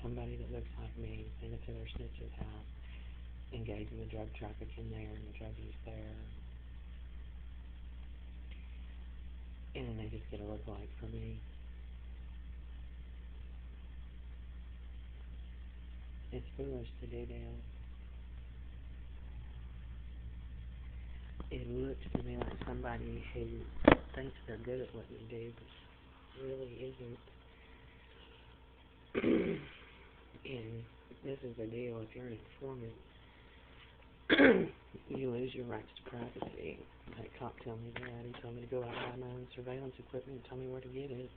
somebody that looks like me in a Taylor Snitch's house, engaging in drug trafficking there and drug use there. And then they just get a lookalike for me. It's foolish to do that. It looks to me like somebody who thinks they're good at what they do, but really isn't. And this is the deal: if you're an informant, you lose your rights to privacy. That cop told me that. He told me to go out and buy my own surveillance equipment and tell me where to get it.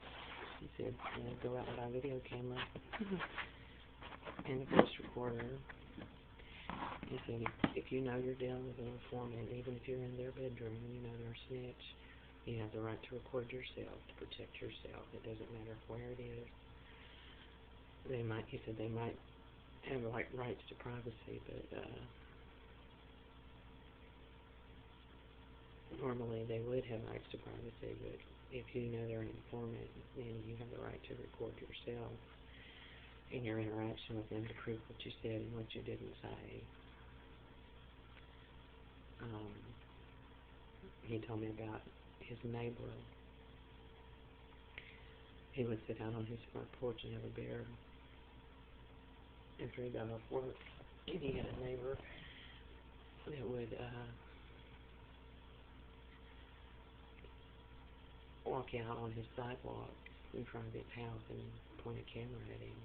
He said, go out and buy a video camera and a voice recorder. He said, if you know you're dealing with an informant, even if you're in their bedroom and you know they're a snitch, you have the right to record yourself, to protect yourself. It doesn't matter where it is. He said they might have like rights to privacy, but normally they would have rights to privacy, but if you know they're an informant, then you have the right to record yourself in your interaction with them to prove what you said and what you didn't say. He told me about his neighbor. He would sit out on his front porch and have a beer after he got off work. And he had a neighbor that would walk out on his sidewalk in front of his house and point a camera at him.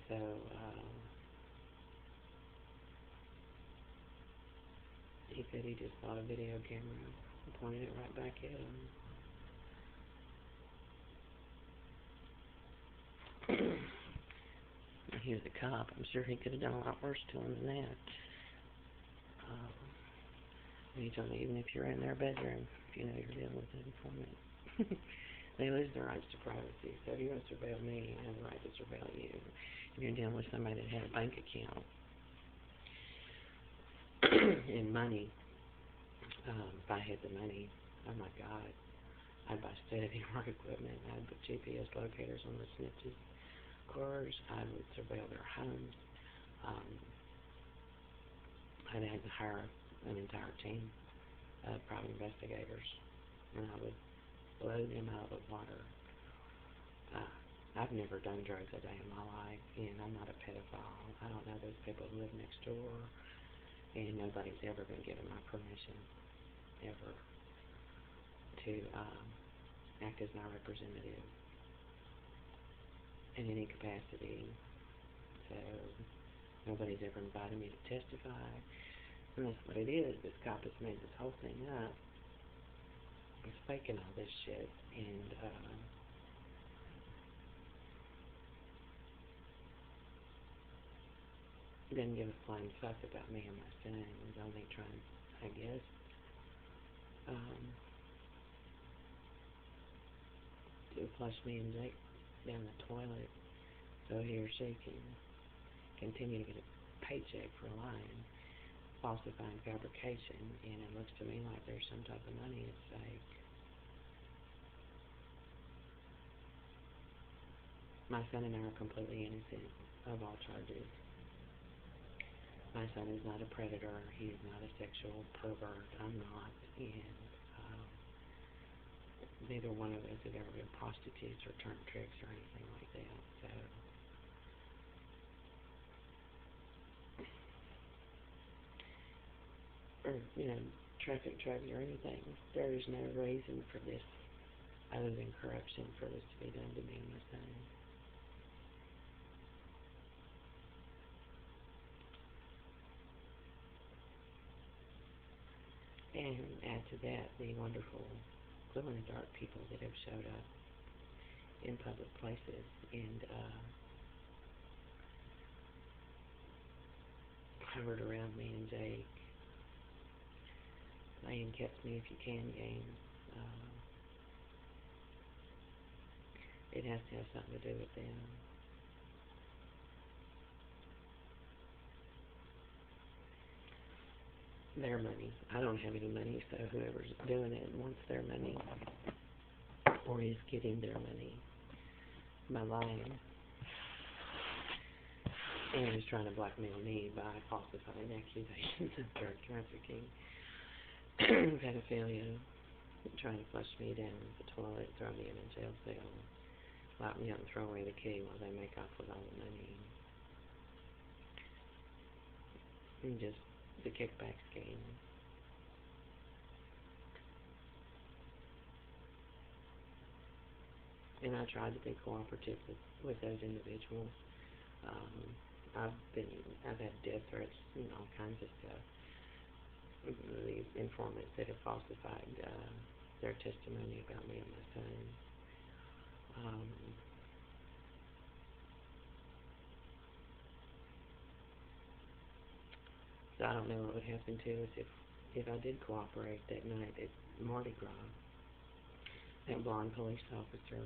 So, he said he just bought a video camera and pointed it right back at him. He was a cop. I'm sure he could have done a lot worse to him than that. And he told me, even if you're in their bedroom, if you know you're dealing with an informant, they lose their rights to privacy. So if you want to surveil me, I have the right to surveil you. If you're dealing with somebody that had a bank account and money, if I had the money, oh my God, I'd buy state-of-the-art equipment. I'd put GPS locators on the snitches' cars. I would surveil their homes. I'd have to hire an entire team of private investigators, and I would blow them out of the water. I've never done drugs a day in my life, and I'm not a pedophile. I don't know those people who live next door, and nobody's ever been given my permission, ever, to act as my representative in any capacity. So nobody's ever invited me to testify. And that's what it is. This cop has made this whole thing up. He's faking all this shit. And didn't give a flying fuck about me and my son. He was only trying, I guess, to flush me and Jake down the toilet so he or she can continue to get a paycheck for lying, falsifying fabrication, and it looks to me like there's some type of money at stake. My son and I are completely innocent of all charges. My son is not a predator. He is not a sexual pervert. I'm not. And neither one of us have ever been prostitutes or turned tricks or anything like that. So, or, traffic drugs or anything. There is no reason for this other than corruption for this to be done to me and my son. And add to that the wonderful glow-in-the-dark people that have showed up in public places and hovered around me and Jake, playing Catch Me If You Can game. It has to have something to do with them. their money. I don't have any money, so whoever's doing it wants their money, or is getting their money by lying, and is trying to blackmail me by falsifying accusations of drug trafficking, pedophilia, trying to flush me down the toilet, throw me in a jail cell, lock me up and throw away the key while they make off with all the money. And just the kickback scheme. And I tried to be cooperative with those individuals. I've had death threats and all kinds of stuff. These informants that have falsified their testimony about me and my son. So I don't know what would happen to us if I did cooperate that night at Mardi Gras. That blonde police officer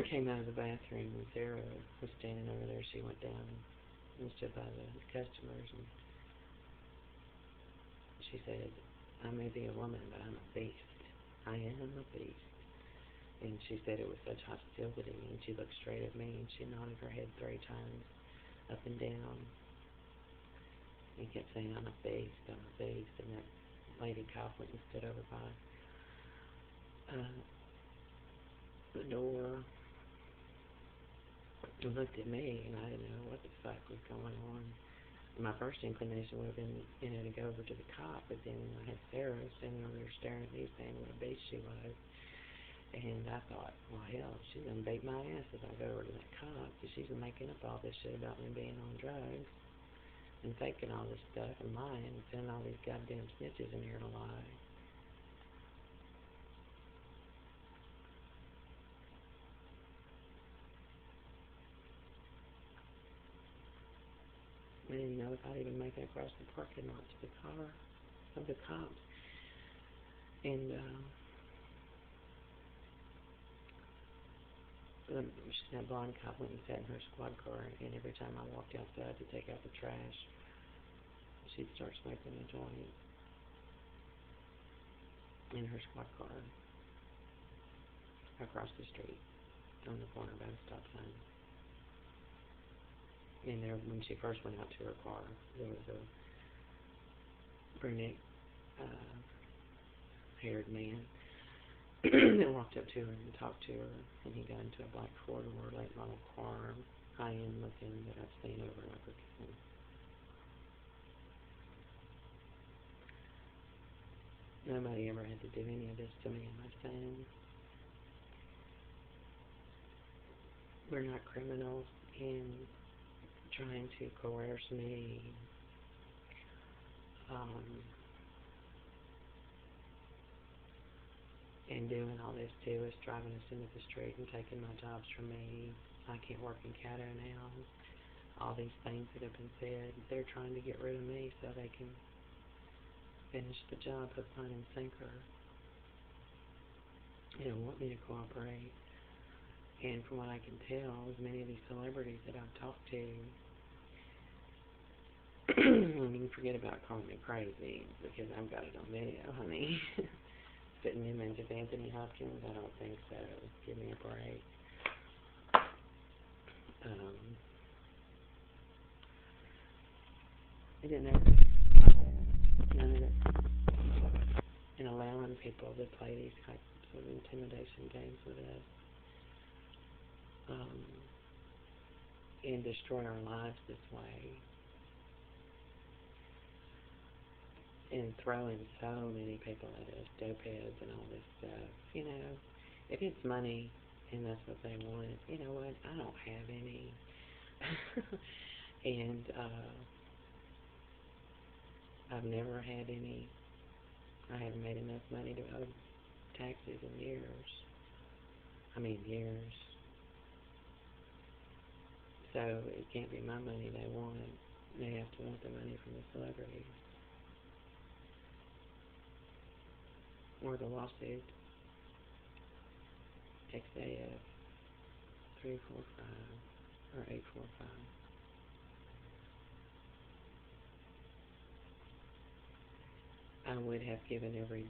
came out of the bathroom and Sarah was standing over there. She went down and stood by the customers and she said, "I may be a woman, but I'm a beast. I am a beast." And she said it with such hostility, and she looked straight at me and she nodded her head 3 times up and down and kept saying, "I'm a beast, I'm a beast." And that lady cop went and stood over by the door and looked at me, and I didn't know what the fuck was going on. My first inclination would have been, to go over to the cop, but then I had Sarah standing over there staring at me, saying what a beast she was. And I thought, well, hell, she's gonna beat my ass if I go over to that cop, because she's making up all this shit about me being on drugs and faking all this stuff and lying and sending all these goddamn snitches in here to lie. I didn't know if I'd even make it across the parking lot to the car of the cops. And that blonde cop went and sat in her squad car, and every time I walked outside to take out the trash, she'd start smoking a joint in her squad car across the street on the corner by the stop sign. And there, when she first went out to her car, there was a brunette haired man that walked up to her and talked to her, and he got into a black 4-door late model car, high-end looking, that I've seen over and over again. Nobody ever had to do any of this to me and my son. We're not criminals in trying to coerce me, and doing all this to us, driving us into the street and taking my jobs from me. I can't work in Caddo now. All these things that have been said, they're trying to get rid of me so they can finish the job hook, line, and sinker. They don't want me to cooperate. And from what I can tell, with many of these celebrities that I've talked to, you can forget about calling me crazy, because I've got it on video, honey. Spitting image of Anthony Hopkins? I don't think so. Give me a break. I didn't know none of it. And allowing people to play these types of intimidation games with us. And destroy our lives this way, and throwing so many people at us, dope heads and all this stuff. If it's money and that's what they want, you know what, I don't have any. And I've never had any. I haven't made enough money to owe taxes in years. Years. So it can't be my money they want. They have to want the money from the celebrities. Or the lawsuit. XAF 345 or 845. I would have given every